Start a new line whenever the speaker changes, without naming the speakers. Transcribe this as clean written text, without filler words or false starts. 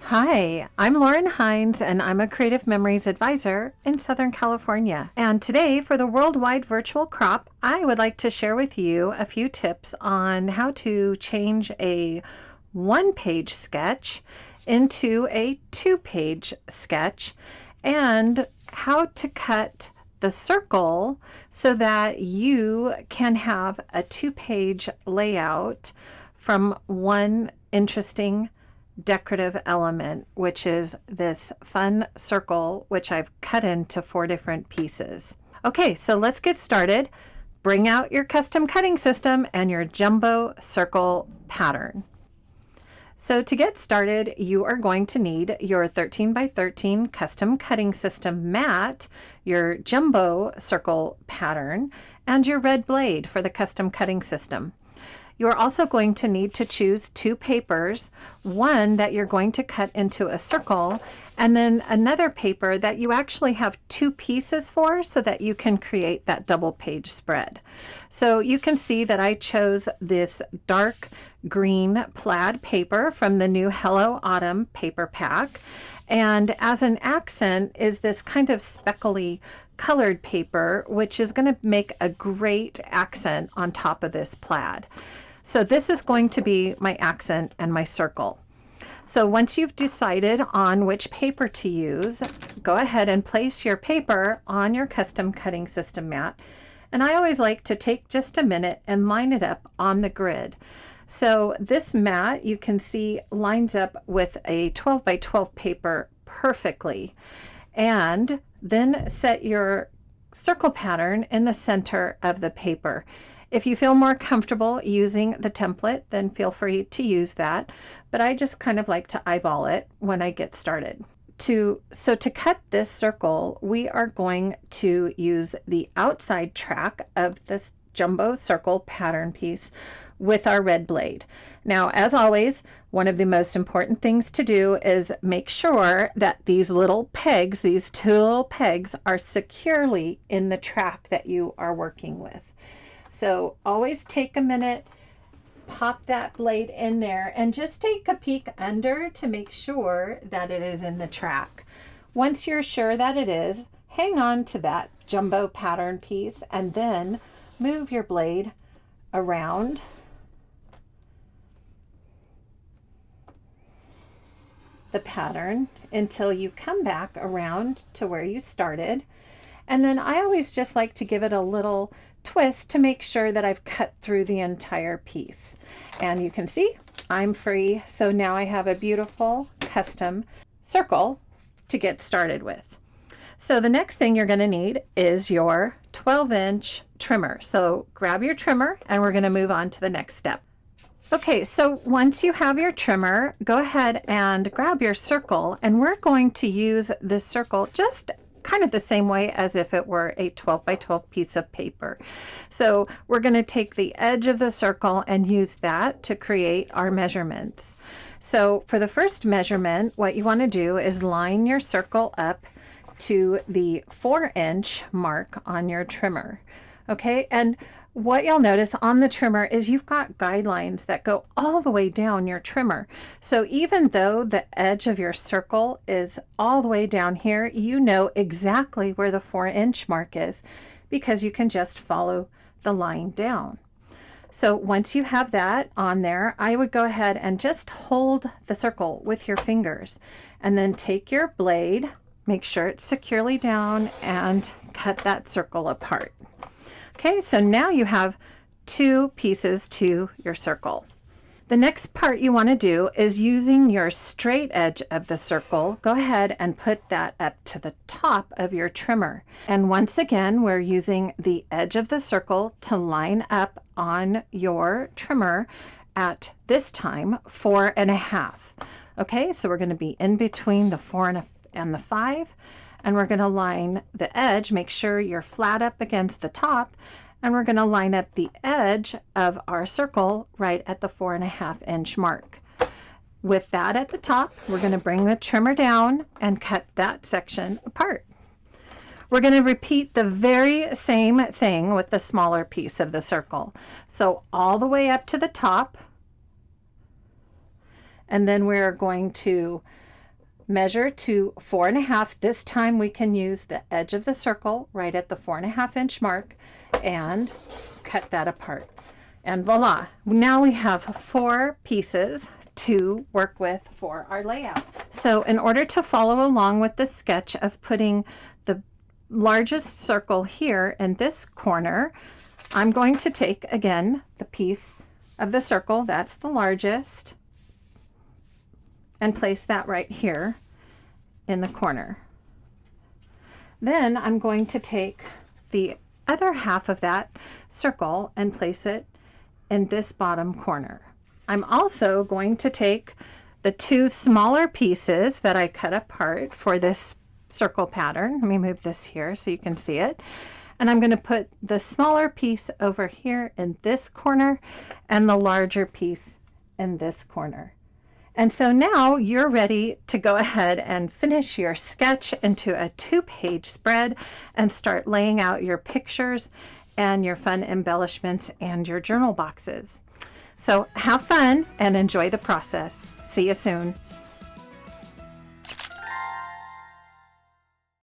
Hi, I'm Lauren Hines and I'm a Creative Memories Advisor in Southern California. And today for the Worldwide Virtual Crop, I would like to share with you a few tips on how to change a one-page sketch into a two-page sketch and how to cut the circle so that you can have a two-page layout from one interesting decorative element, which is this fun circle, which I've cut into 4 different pieces. Okay, so let's get started. Bring out your custom cutting system and your jumbo circle pattern. So to get started, you are going to need your 13 by 13 custom cutting system mat, your jumbo circle pattern, and your red blade for the custom cutting system. You're also going to need to choose 2 papers, one that you're going to cut into a circle, and then another paper that you actually have 2 pieces for so that you can create that double page spread. So you can see that I chose this dark green plaid paper from the new Hello Autumn paper pack. And as an accent is this kind of speckly colored paper, which is going to make a great accent on top of this plaid. So this is going to be my accent and my circle. So once you've decided on which paper to use, go ahead and place your paper on your custom cutting system mat. And I always like to take just a minute and line it up on the grid. So this mat, you can see, lines up with a 12 by 12 paper perfectly. And then set your circle pattern in the center of the paper. If you feel more comfortable using the template, then feel free to use that. But I just kind of like to eyeball it when I get started. So to cut this circle, we are going to use the outside track of this jumbo circle pattern piece with our red blade. Now, as always, one of the most important things to do is make sure that these little pegs, these 2 little pegs, are securely in the track that you are working with. So always take a minute, pop that blade in there, and just take a peek under to make sure that it is in the track. Once you're sure that it is, hang on to that jumbo pattern piece and then move your blade around the pattern until you come back around to where you started. And then I always just like to give it a little twist to make sure that I've cut through the entire piece. And you can see I'm free. So now I have a beautiful custom circle to get started with. So the next thing you're going to need is your 12-inch trimmer. So grab your trimmer and we're going to move on to the next step. Okay, so once you have your trimmer, go ahead and grab your circle, and we're going to use this circle just kind of the same way as if it were a 12 by 12 piece of paper. So we're going to take the edge of the circle and use that to create our measurements. So for the first measurement, what you want to do is line your circle up to the 4-inch mark on your trimmer. Okay, and what you'll notice on the trimmer is you've got guidelines that go all the way down your trimmer. So even though the edge of your circle is all the way down here, you know exactly where the 4-inch mark is because you can just follow the line down. So once you have that on there, I would go ahead and just hold the circle with your fingers and then take your blade, make sure it's securely down, and cut that circle apart. Okay, so now you have 2 pieces to your circle. The next part you want to do is using your straight edge of the circle, go ahead and put that up to the top of your trimmer. And once again, we're using the edge of the circle to line up on your trimmer at this time 4.5. Okay, so we're going to be in between the 4 and the 5. And we're going to line the edge, make sure you're flat up against the top, and we're going to line up the edge of our circle right at the 4.5-inch mark. With that at the top, we're going to bring the trimmer down and cut that section apart. We're going to repeat the very same thing with the smaller piece of the circle. So all the way up to the top, and then we're going to measure to 4.5. This time we can use the edge of the circle right at the 4.5 inch mark and cut that apart. And voila, now we have 4 pieces to work with for our layout. So in order to follow along with the sketch of putting the largest circle here in this corner, I'm going to take again the piece of the circle that's the largest and place that right here in the corner. Then I'm going to take the other half of that circle and place it in this bottom corner. I'm also going to take the 2 smaller pieces that I cut apart for this circle pattern. Let me move this here so you can see it. And I'm going to put the smaller piece over here in this corner and the larger piece in this corner. And so now you're ready to go ahead and finish your sketch into a 2-page spread and start laying out your pictures and your fun embellishments and your journal boxes. So have fun and enjoy the process. See you soon.